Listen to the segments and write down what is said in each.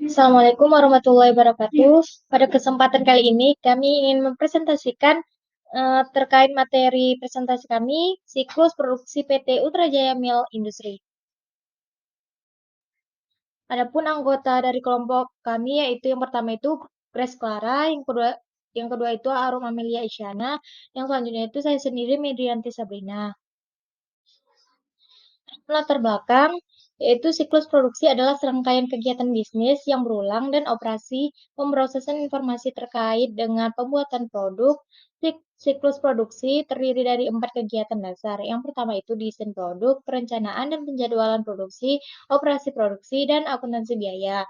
Assalamualaikum warahmatullahi wabarakatuh. Pada kesempatan kali ini, kami ingin mempresentasikan terkait materi presentasi kami, siklus produksi PT Ultra Jaya Mill Industri. Adapun anggota dari kelompok kami yaitu yang pertama itu Grace Clara, yang kedua itu Arum Amelia Isyana, yang selanjutnya itu saya sendiri Medrianti Sabrina. Latar belakang, yaitu siklus produksi adalah serangkaian kegiatan bisnis yang berulang dan operasi pemrosesan informasi terkait dengan pembuatan produk. Siklus produksi terdiri dari 4 kegiatan dasar. Yang pertama itu desain produk, perencanaan dan penjadwalan produksi, operasi produksi, dan akuntansi biaya.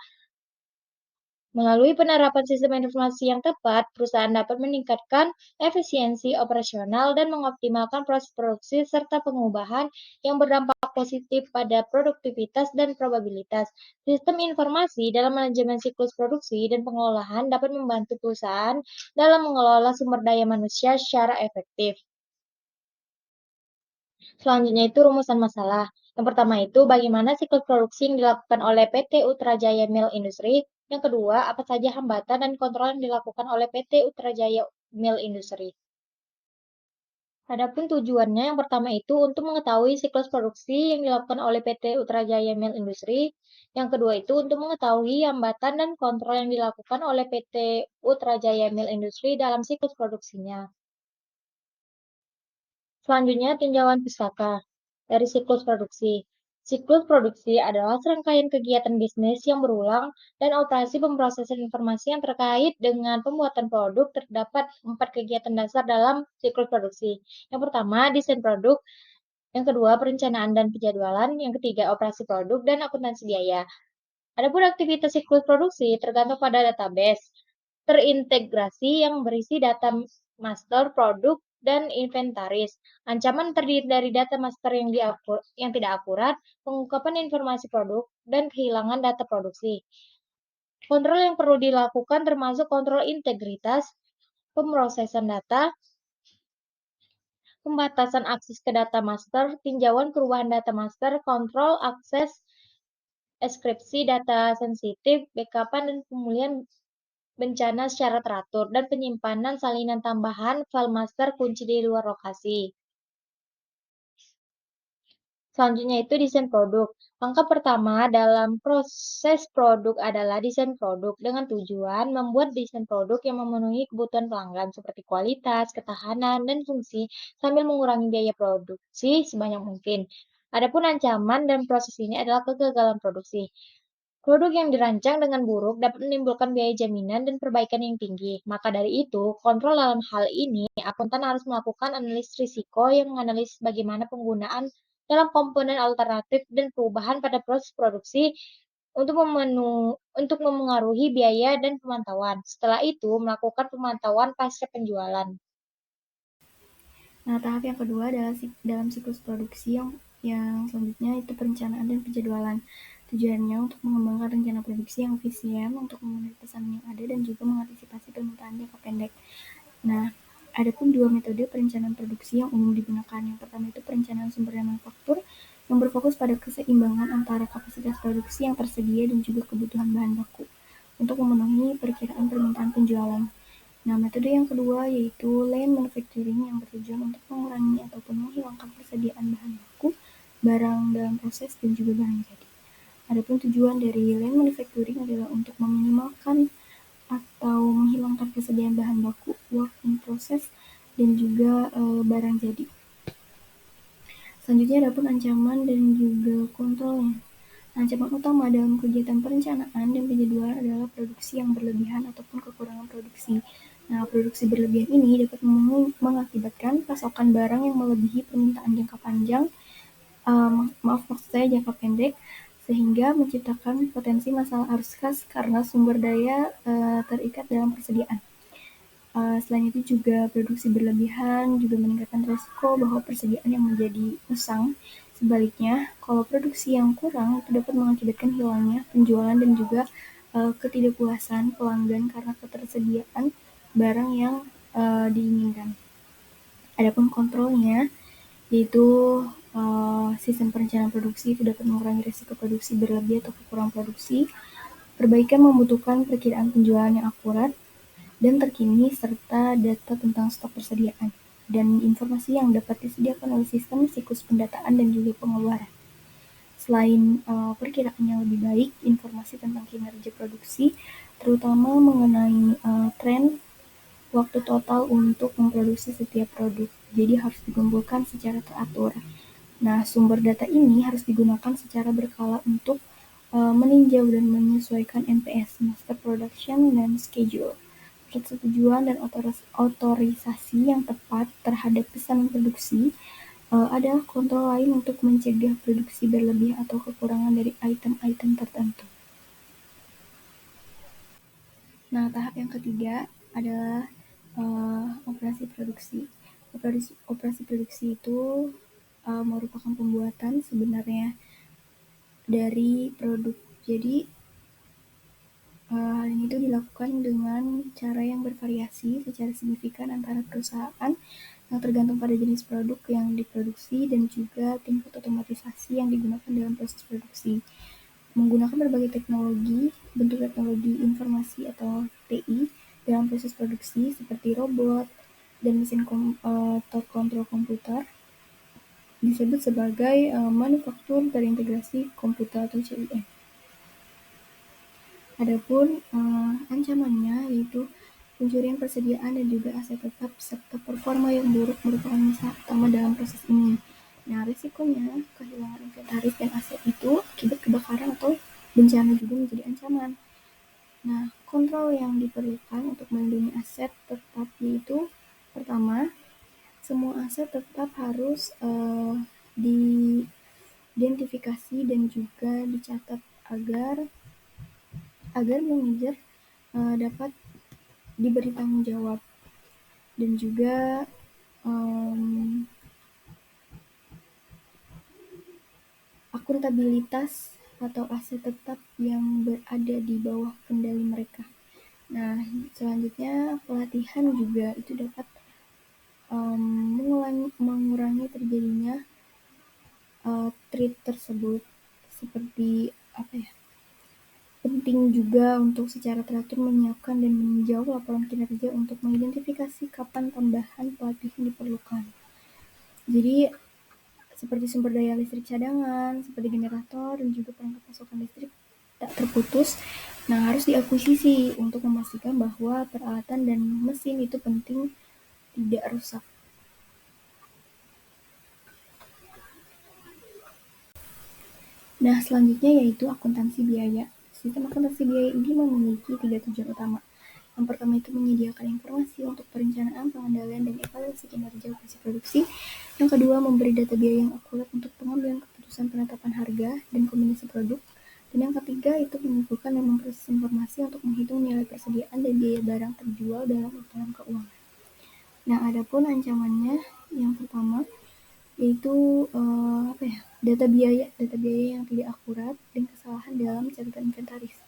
Melalui penerapan sistem informasi yang tepat, perusahaan dapat meningkatkan efisiensi operasional dan mengoptimalkan proses produksi serta pengubahan yang berdampak positif pada produktivitas dan probabilitas. Sistem informasi dalam manajemen siklus produksi dan pengolahan dapat membantu perusahaan dalam mengelola sumber daya manusia secara efektif. Selanjutnya itu rumusan masalah. Yang pertama itu bagaimana siklus produksi yang dilakukan oleh PT Ultra Jaya Mill Industri. Yang kedua, apa saja hambatan dan kontrol yang dilakukan oleh PT Ultra Jaya Mill Industri. Adapun tujuannya yang pertama itu untuk mengetahui siklus produksi yang dilakukan oleh PT Ultra Jaya Mill Industri. Yang kedua itu untuk mengetahui hambatan dan kontrol yang dilakukan oleh PT Ultra Jaya Mill Industri dalam siklus produksinya. Selanjutnya, tinjauan pustaka dari siklus produksi. Siklus produksi adalah serangkaian kegiatan bisnis yang berulang dan operasi pemrosesan informasi yang terkait dengan pembuatan produk. Terdapat 4 kegiatan dasar dalam siklus produksi. Yang pertama, desain produk. Yang kedua, perencanaan dan penjadwalan. Yang ketiga, operasi produk dan akuntansi biaya. Adapun aktivitas siklus produksi tergantung pada database terintegrasi yang berisi data master, produk, dan inventaris. Ancaman terdiri dari data master yang tidak akurat, pengungkapan informasi produk, dan kehilangan data produksi. Kontrol yang perlu dilakukan termasuk kontrol integritas, pemrosesan data, pembatasan akses ke data master, tinjauan perubahan data master, kontrol akses, enkripsi data sensitif, backupan dan pemulihan bencana secara teratur, dan penyimpanan salinan tambahan file master kunci di luar lokasi. Selanjutnya itu desain produk. Langkah pertama dalam proses produk adalah desain produk dengan tujuan membuat desain produk yang memenuhi kebutuhan pelanggan seperti kualitas, ketahanan, dan fungsi sambil mengurangi biaya produksi sebanyak mungkin. Adapun ancaman dan proses ini adalah kegagalan produksi. Produk yang dirancang dengan buruk dapat menimbulkan biaya jaminan dan perbaikan yang tinggi. Maka dari itu, kontrol dalam hal ini, akuntan harus melakukan analisis risiko yang menganalisis bagaimana penggunaan dalam komponen alternatif dan perubahan pada proses produksi untuk memengaruhi biaya dan pemantauan. Setelah itu, melakukan pemantauan pasca penjualan. Nah, tahap yang kedua adalah dalam siklus produksi yang selanjutnya itu perencanaan dan penjadwalan. Tujuannya untuk mengembangkan rencana produksi yang efisien untuk memenuhi pesanan yang ada dan juga mengantisipasi permintaan jangka pendek. Nah, ada pun dua metode perencanaan produksi yang umum digunakan. Yang pertama itu perencanaan sumber daya manufaktur yang berfokus pada keseimbangan antara kapasitas produksi yang tersedia dan juga kebutuhan bahan baku untuk memenuhi perkiraan permintaan penjualan. Nah, metode yang kedua yaitu lean manufacturing yang bertujuan untuk mengurangi ataupun menghilangkan persediaan bahan baku, barang dalam proses, dan juga barang jadi. Adapun tujuan dari lean manufacturing adalah untuk meminimalkan atau menghilangkan persediaan bahan baku, work in process, dan juga barang jadi. Selanjutnya adapun ancaman dan juga kontrolnya. Ancaman utama dalam kegiatan perencanaan dan penjadwalan adalah produksi yang berlebihan ataupun kekurangan produksi. Nah, produksi berlebihan ini dapat mengakibatkan pasokan barang yang melebihi permintaan jangka panjang, maksud saya jangka pendek, sehingga menciptakan potensi masalah arus kas karena sumber daya terikat dalam persediaan. Selain itu juga produksi berlebihan juga meningkatkan risiko bahwa persediaan yang menjadi usang. Sebaliknya, kalau produksi yang kurang itu dapat mengakibatkan hilangnya penjualan dan juga ketidakpuasan pelanggan karena ketersediaan barang yang diinginkan. Adapun kontrolnya, yaitu sistem perencanaan produksi itu dapat mengurangi risiko produksi berlebih atau kekurangan produksi. Perbaikan membutuhkan perkiraan penjualan yang akurat dan terkini serta data tentang stok persediaan dan informasi yang dapat disediakan oleh sistem siklus pendataan dan juga pengeluaran. Selain perkiraan yang lebih baik, informasi tentang kinerja produksi, terutama mengenai tren waktu total untuk memproduksi setiap produk. Jadi harus dikumpulkan secara teratur. Nah, sumber data ini harus digunakan secara berkala untuk meninjau dan menyesuaikan MPS, Master Production dan Schedule, persetujuan dan otorisasi yang tepat terhadap pesanan produksi adalah kontrol lain untuk mencegah produksi berlebih atau kekurangan dari item-item tertentu. Nah, tahap yang ketiga adalah operasi produksi. Operasi produksi itu merupakan pembuatan sebenarnya dari produk. Jadi hal ini tuh dilakukan dengan cara yang bervariasi secara signifikan antara perusahaan yang tergantung pada jenis produk yang diproduksi dan juga tingkat otomatisasi yang digunakan dalam proses produksi. Menggunakan berbagai teknologi, bentuk teknologi informasi atau TI dalam proses produksi seperti robot dan mesin terkontrol komputer disebut sebagai manufaktur terintegrasi komputer atau CIM. Adapun ancamannya yaitu pencurian persediaan dan juga aset tetap serta performa yang buruk merupakan masalah utama dalam proses ini. Nah, risikonya kehilangan inventaris dan aset itu akibat kebakaran atau bencana juga menjadi ancaman. Nah, kontrol yang diperlukan untuk melindungi aset tetap yaitu pertama, semua aset tetap harus diidentifikasi dan juga dicatat agar manajer dapat diberi tanggung jawab dan juga akuntabilitas atau aset tetap yang berada di bawah kendali mereka. Nah, selanjutnya pelatihan juga itu dapat mengurangi terjadinya threat tersebut. Seperti apa ya? Penting juga untuk secara teratur menyiapkan dan meninjau laporan kinerja untuk mengidentifikasi kapan tambahan pelatihan diperlukan. Jadi seperti sumber daya listrik cadangan, seperti generator dan juga perangkat pasokan listrik tak terputus. Nah, harus diakuisisi untuk memastikan bahwa peralatan dan mesin itu penting tidak rusak. Nah, selanjutnya yaitu akuntansi biaya. Sistem akuntansi biaya ini memiliki 3 tujuan utama. Yang pertama itu menyediakan informasi untuk perencanaan, pengendalian, dan evaluasi kinerja operasi produksi. Yang kedua, memberi data biaya yang akurat untuk pengambilan keputusan penetapan harga dan kombinasi produk. Dan yang ketiga itu mengumpulkan dan memproses informasi untuk menghitung nilai persediaan dan biaya barang terjual dalam laporan keuangan. Nah, adapun ancamannya yang pertama yaitu data biaya yang tidak akurat dan kesalahan dalam catatan inventaris.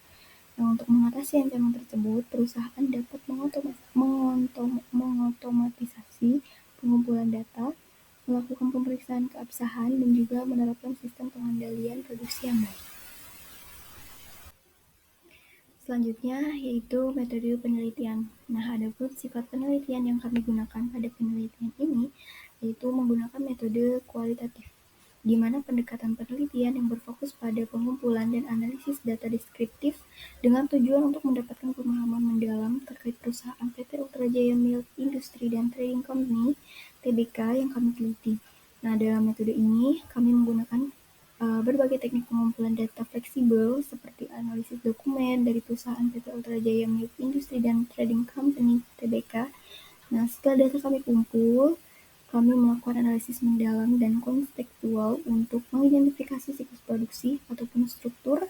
Nah, untuk mengatasi ancaman tersebut, perusahaan dapat mengotomatisasi pengumpulan data, melakukan pemeriksaan keabsahan, dan juga menerapkan sistem pengendalian produksi yang baik. Selanjutnya yaitu metode penelitian. Nah, adapun sifat penelitian yang kami gunakan pada penelitian ini yaitu menggunakan metode kualitatif, di mana pendekatan penelitian yang berfokus pada pengumpulan dan analisis data deskriptif dengan tujuan untuk mendapatkan pemahaman mendalam terkait perusahaan PT Ultra Jaya Milk Industry dan Trading Company (TBK) yang kami teliti. Nah, dalam metode ini kami menggunakan berbagai teknik pengumpulan data fleksibel seperti analisis dokumen dari perusahaan PT Ultra Jaya Milk Industry dan Trading Company (TBK). Nah, setelah data kami kumpul, kami melakukan analisis mendalam dan kontekstual untuk mengidentifikasi siklus produksi ataupun struktur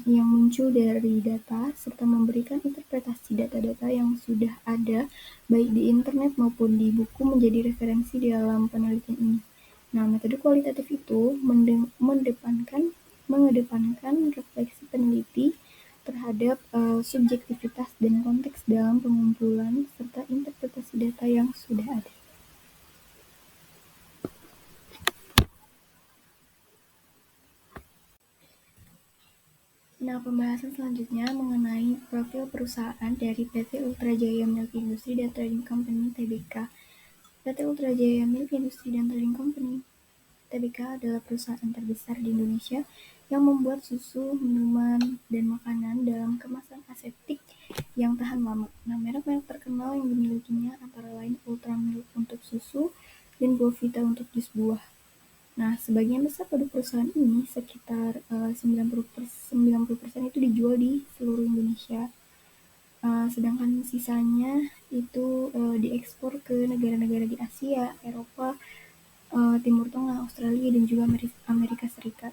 yang muncul dari data serta memberikan interpretasi data-data yang sudah ada baik di internet maupun di buku menjadi referensi dalam penelitian ini. Nah, metode kualitatif itu mengedepankan refleksi peneliti terhadap subjektivitas dan konteks dalam pengumpulan serta interpretasi data yang sudah ada. Nah, Pembahasan selanjutnya mengenai profil perusahaan dari PT Ultra Jaya Milk Industri dan Trading Company (TBK). PT Ultra Jaya Milk Industri dan Trading Company (TBK) adalah perusahaan terbesar di Indonesia yang membuat susu, minuman, dan makanan dalam kemasan aseptik yang tahan lama. Nah, merek-merek terkenal yang dimilikinya antara lain Ultra Milk untuk susu dan Belvita untuk jus buah. Nah, sebagian besar produk perusahaan ini, sekitar 90% itu dijual di seluruh Indonesia. Sedangkan sisanya itu diekspor ke negara-negara di Asia, Eropa, Timur Tengah, Australia, dan juga Amerika Serikat.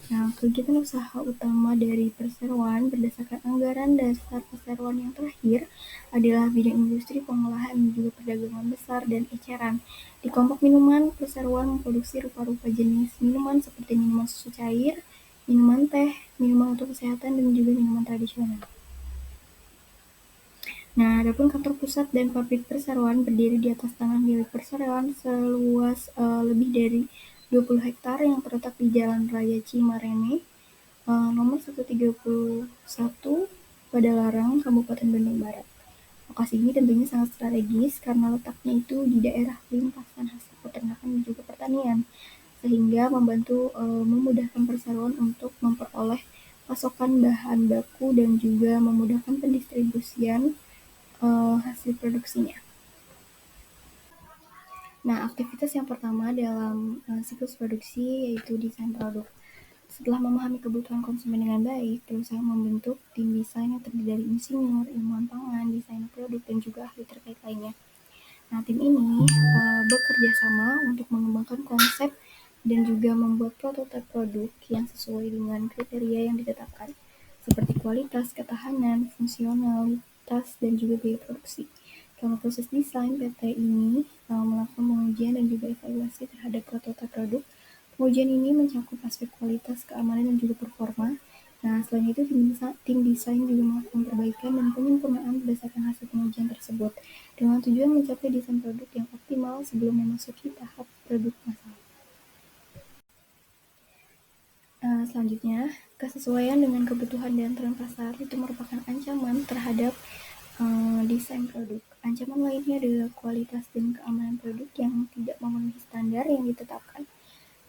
Nah, kegiatan usaha utama dari perseroan berdasarkan anggaran dasar perseroan yang terakhir adalah bidang industri pengolahan dan juga perdagangan besar dan eceran. Di kelompok minuman, perseroan memproduksi rupa-rupa jenis minuman seperti minuman susu cair, minuman teh, minuman untuk kesehatan, dan juga minuman tradisional. Nah, adapun kantor pusat dan pabrik perseroan berdiri di atas tanah milik perseroan seluas lebih dari 20 hektar yang terletak di Jalan Raya Cimareme, nomor 131, Padalarang, Kabupaten Bandung Barat. Lokasi ini tentunya sangat strategis karena letaknya itu di daerah lintasan hasil peternakan dan juga pertanian, sehingga memudahkan perseroan untuk memperoleh pasokan bahan baku dan juga memudahkan pendistribusian hasil produksinya. Nah, aktivitas yang pertama dalam siklus produksi yaitu desain produk. Setelah memahami kebutuhan konsumen dengan baik, perusahaan membentuk tim desain yang terdiri dari insinyur, ilmuwan pangan, desainer produk, dan juga ahli terkait lainnya. Nah, tim ini bekerja sama untuk mengembangkan konsep dan juga membuat prototipe produk yang sesuai dengan kriteria yang ditetapkan, seperti kualitas, ketahanan, fungsionalitas, dan juga biaya produksi. Dalam proses desain, PT ini melakukan pengujian dan juga evaluasi terhadap prototipe produk. Pengujian ini mencakup aspek kualitas, keamanan, dan juga performa. Nah, selain itu, tim desain juga melakukan perbaikan dan penyempurnaan berdasarkan hasil pengujian tersebut, dengan tujuan mencapai desain produk yang optimal sebelum memasuki tahap produk massal. Selanjutnya, kesesuaian dengan kebutuhan dan tren pasar itu merupakan ancaman terhadap desain produk. Ancaman lainnya adalah kualitas dan keamanan produk yang tidak memenuhi standar yang ditetapkan.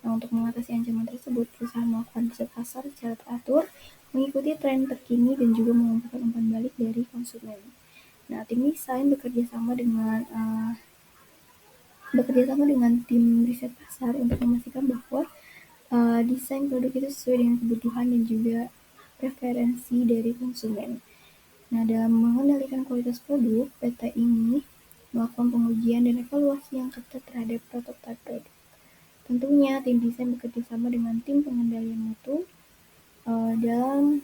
Nah, untuk mengatasi ancaman tersebut, perusahaan melakukan riset pasar secara teratur, mengikuti tren terkini, dan juga mengumpulkan umpan balik dari konsumen. Nah, tim desain bekerja sama dengan tim riset pasar untuk memastikan bahwa desain produk itu sesuai dengan kebutuhan dan juga preferensi dari konsumen. Nah, dalam mengendalikan kualitas produk, PT ini melakukan pengujian dan evaluasi yang ketat terhadap prototipe produk. Tentunya, tim desain bekerja sama dengan tim pengendalian mutu dalam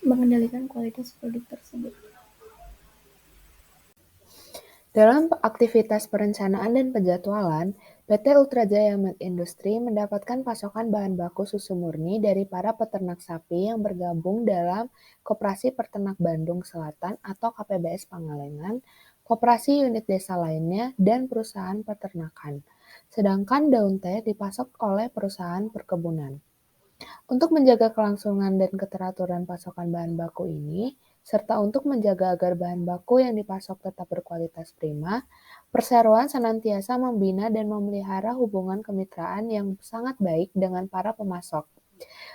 mengendalikan kualitas produk tersebut. Dalam aktivitas perencanaan dan penjadwalan, PT Ultra Jaya Milk Industri mendapatkan pasokan bahan baku susu murni dari para peternak sapi yang bergabung dalam Koperasi Peternak Bandung Selatan atau KPBS Pangalengan, koperasi unit desa lainnya, dan perusahaan peternakan. Sedangkan daun teh dipasok oleh perusahaan perkebunan. Untuk menjaga kelangsungan dan keteraturan pasokan bahan baku ini, serta untuk menjaga agar bahan baku yang dipasok tetap berkualitas prima, perseroan senantiasa membina dan memelihara hubungan kemitraan yang sangat baik dengan para pemasok.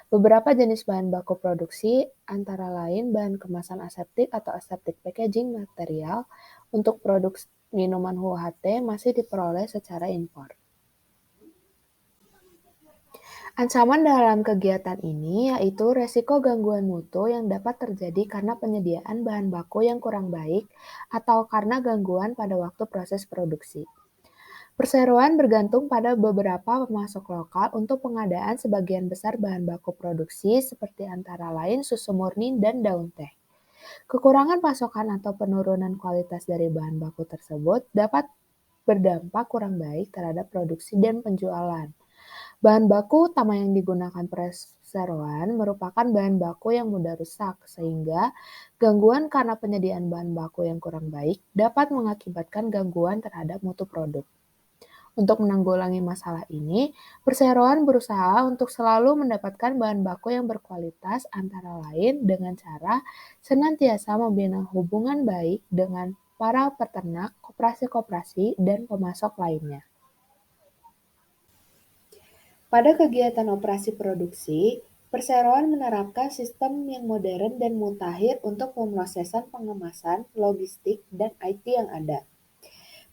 Beberapa jenis bahan baku produksi antara lain bahan kemasan aseptik atau aseptic packaging material untuk produk minuman UHT masih diperoleh secara impor. Ancaman dalam kegiatan ini yaitu resiko gangguan mutu yang dapat terjadi karena penyediaan bahan baku yang kurang baik atau karena gangguan pada waktu proses produksi. Perseroan bergantung pada beberapa pemasok lokal untuk pengadaan sebagian besar bahan baku produksi seperti antara lain susu murni dan daun teh. Kekurangan pasokan atau penurunan kualitas dari bahan baku tersebut dapat berdampak kurang baik terhadap produksi dan penjualan. Bahan baku utama yang digunakan perseroan merupakan bahan baku yang mudah rusak, sehingga gangguan karena penyediaan bahan baku yang kurang baik dapat mengakibatkan gangguan terhadap mutu produk. Untuk menanggulangi masalah ini, perseroan berusaha untuk selalu mendapatkan bahan baku yang berkualitas antara lain dengan cara senantiasa membina hubungan baik dengan para peternak, koperasi-koperasi, dan pemasok lainnya. Pada kegiatan operasi produksi, perseroan menerapkan sistem yang modern dan mutakhir untuk pemrosesan pengemasan, logistik, dan IT yang ada.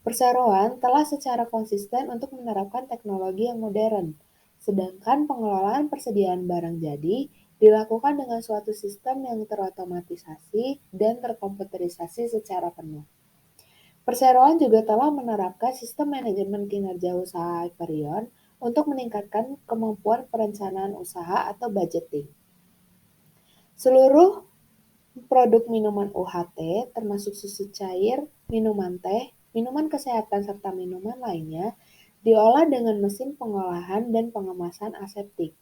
Perseroan telah secara konsisten untuk menerapkan teknologi yang modern, sedangkan pengelolaan persediaan barang jadi dilakukan dengan suatu sistem yang terotomatisasi dan terkomputerisasi secara penuh. Perseroan juga telah menerapkan sistem manajemen kinerja usaha Hyperion untuk meningkatkan kemampuan perencanaan usaha atau budgeting. Seluruh produk minuman UHT, termasuk susu cair, minuman teh, minuman kesehatan, serta minuman lainnya, diolah dengan mesin pengolahan dan pengemasan aseptik,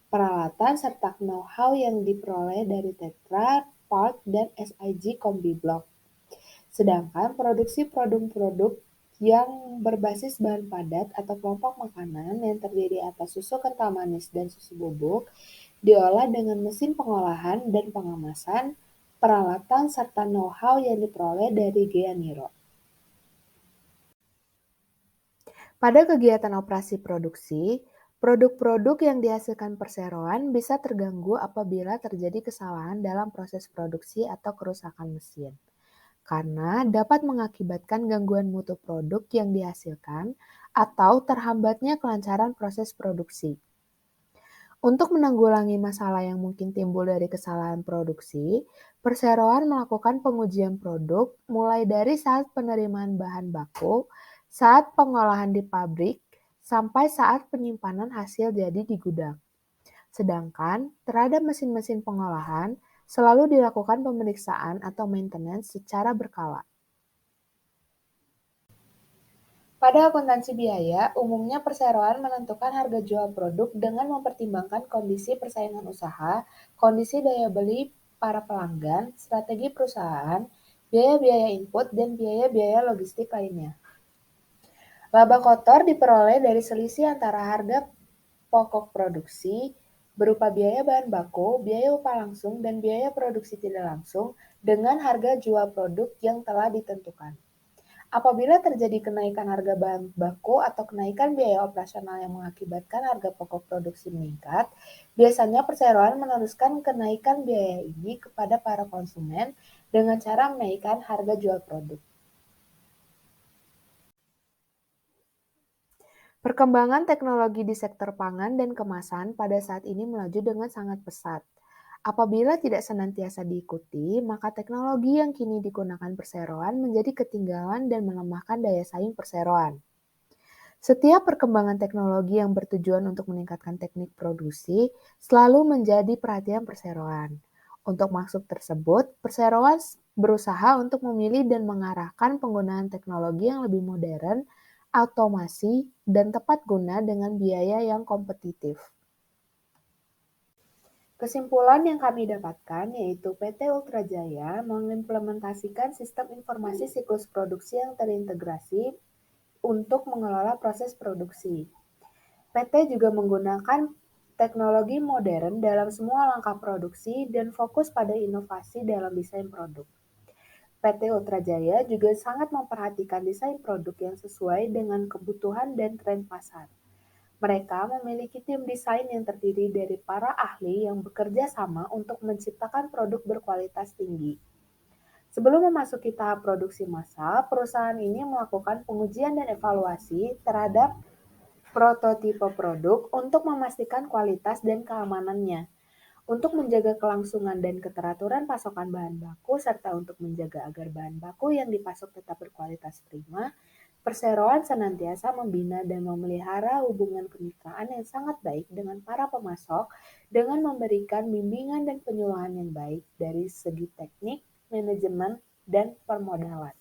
peralatan, serta know-how yang diperoleh dari Tetra Pak dan SIG Kombi Blok. Sedangkan produksi produk-produk yang berbasis bahan padat atau kelompok makanan yang terdiri atas susu kental manis dan susu bubuk diolah dengan mesin pengolahan dan pengemasan, peralatan, serta know-how yang diperoleh dari Gea Niro. Pada kegiatan operasi produksi, produk-produk yang dihasilkan perseroan bisa terganggu apabila terjadi kesalahan dalam proses produksi atau kerusakan mesin, karena dapat mengakibatkan gangguan mutu produk yang dihasilkan atau terhambatnya kelancaran proses produksi. Untuk menanggulangi masalah yang mungkin timbul dari kesalahan produksi, perseroan melakukan pengujian produk mulai dari saat penerimaan bahan baku, saat pengolahan di pabrik, sampai saat penyimpanan hasil jadi di gudang. Sedangkan terhadap mesin-mesin pengolahan, selalu dilakukan pemeriksaan atau maintenance secara berkala. Pada akuntansi biaya, umumnya perseroan menentukan harga jual produk dengan mempertimbangkan kondisi persaingan usaha, kondisi daya beli para pelanggan, strategi perusahaan, biaya-biaya input, dan biaya-biaya logistik lainnya. Laba kotor diperoleh dari selisih antara harga pokok produksi berupa biaya bahan baku, biaya upah langsung, dan biaya produksi tidak langsung dengan harga jual produk yang telah ditentukan. Apabila terjadi kenaikan harga bahan baku atau kenaikan biaya operasional yang mengakibatkan harga pokok produksi meningkat, biasanya perseroan meneruskan kenaikan biaya ini kepada para konsumen dengan cara menaikkan harga jual produk. Perkembangan teknologi di sektor pangan dan kemasan pada saat ini melaju dengan sangat pesat. Apabila tidak senantiasa diikuti, maka teknologi yang kini digunakan perseroan menjadi ketinggalan dan melemahkan daya saing perseroan. Setiap perkembangan teknologi yang bertujuan untuk meningkatkan teknik produksi selalu menjadi perhatian perseroan. Untuk masuk tersebut, perseroan berusaha untuk memilih dan mengarahkan penggunaan teknologi yang lebih modern, automasi, dan tepat guna dengan biaya yang kompetitif. Kesimpulan yang kami dapatkan yaitu PT Ultra Jaya mengimplementasikan sistem informasi siklus produksi yang terintegrasi untuk mengelola proses produksi. PT juga menggunakan teknologi modern dalam semua langkah produksi dan fokus pada inovasi dalam desain produk. PT Ultra Jaya juga sangat memperhatikan desain produk yang sesuai dengan kebutuhan dan tren pasar. Mereka memiliki tim desain yang terdiri dari para ahli yang bekerja sama untuk menciptakan produk berkualitas tinggi. Sebelum memasuki tahap produksi massal, perusahaan ini melakukan pengujian dan evaluasi terhadap prototipe produk untuk memastikan kualitas dan keamanannya. Untuk menjaga kelangsungan dan keteraturan pasokan bahan baku, serta untuk menjaga agar bahan baku yang dipasok tetap berkualitas prima, perseroan senantiasa membina dan memelihara hubungan kemitraan yang sangat baik dengan para pemasok dengan memberikan bimbingan dan penyuluhan yang baik dari segi teknik, manajemen, dan permodalan.